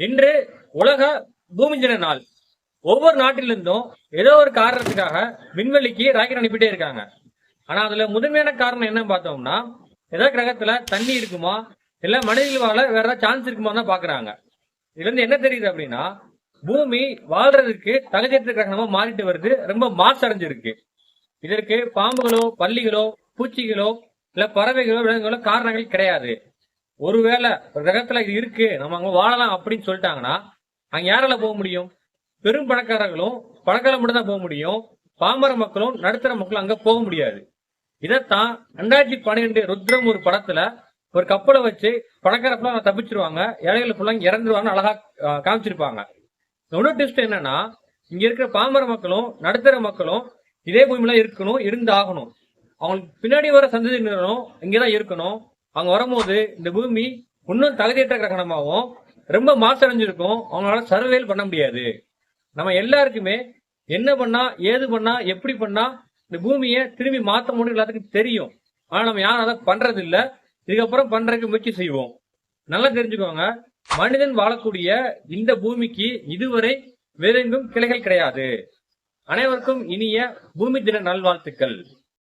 இன்று உலக பூமி தின நாள். ஒவ்வொரு நாட்டிலிருந்தும் ஏதோ ஒரு காரணத்துக்காக விண்வெளிக்கு ராக்கெட் அனுப்பிட்டே இருக்காங்க. ஆனா அதுல முதன்மையான காரணம் என்னன்னு பார்த்தோம்னா, ஏதாவது கிரகத்துல தண்ணி இருக்குமா, இல்ல மனிதர்கள் வாழ வேற ஏதாவது சான்ஸ் இருக்குமா தான் பாக்குறாங்க. இதுல இருந்து என்ன தெரியுது அப்படின்னா, பூமி வாழ்றதுக்கு தகுதியற்ற கிரகணமா மாறிட்டு வருது, ரொம்ப மாசு அடைஞ்சிருக்கு. இதற்கு பாம்புகளோ, பல்லிகளோ, பூச்சிகளோ, இல்ல பறவைகளோ, விலங்குகளோ காரணங்கள் கிடையாது. ஒருவேளை ஒரு கிரகத்துல இது இருக்கு, நம்ம அங்க வாழலாம் அப்படின்னு சொல்லிட்டாங்கன்னா, அங்க யாரால போக முடியும்? பெரும் பணக்காரர்களும் பணக்கார மட்டும் தான் போக முடியும். பாமர மக்களும் நடுத்தர மக்களும் அங்க போக முடியாது. இதத்தான் 2012 ருத்ரம் ஒரு படத்துல ஒரு கப்பலை வச்சு பணக்கார ஃபுல்லா தப்பிச்சிருவாங்க, ஏழைகள் ஃபுல்லா இறந்துருவாங்க அழகா காமிச்சிருப்பாங்க. இன்னொரு ட்விஸ்ட் என்னன்னா, இங்க இருக்கிற பாமர மக்களும் நடுத்தர மக்களும் இதே பூமியில இருக்கணும், இருந்து ஆகணும். அவங்களுக்கு பின்னாடி வர சந்ததியினரும் இங்கதான் இருக்கணும். அவங்க வரும்போது இந்த பூமி இன்னும் தகுதியற்ற கிரகணமாகவும் ரொம்ப மாசடைஞ்சிருக்கும். அவங்களால சர்வேல் பண்ண முடியாது. நம்ம எல்லாருக்குமே என்ன பண்ணா, ஏது பண்ணா, எப்படி பண்ணா இந்த பூமியை திரும்பி மாத்த முடியும் எல்லாத்துக்கும் தெரியும். ஆனா நம்ம யாரும் அதை பண்றது இல்ல. இதுக்கப்புறம் பண்றதுக்கு முயற்சி செய்வோம். நல்லா தெரிஞ்சுக்கோங்க, மனிதன் வாழக்கூடிய இந்த பூமிக்கு இதுவரை வேறெங்கும் கிளைகள் கிடையாது. அனைவருக்கும் இனிய பூமி தின நல்வாழ்த்துக்கள்.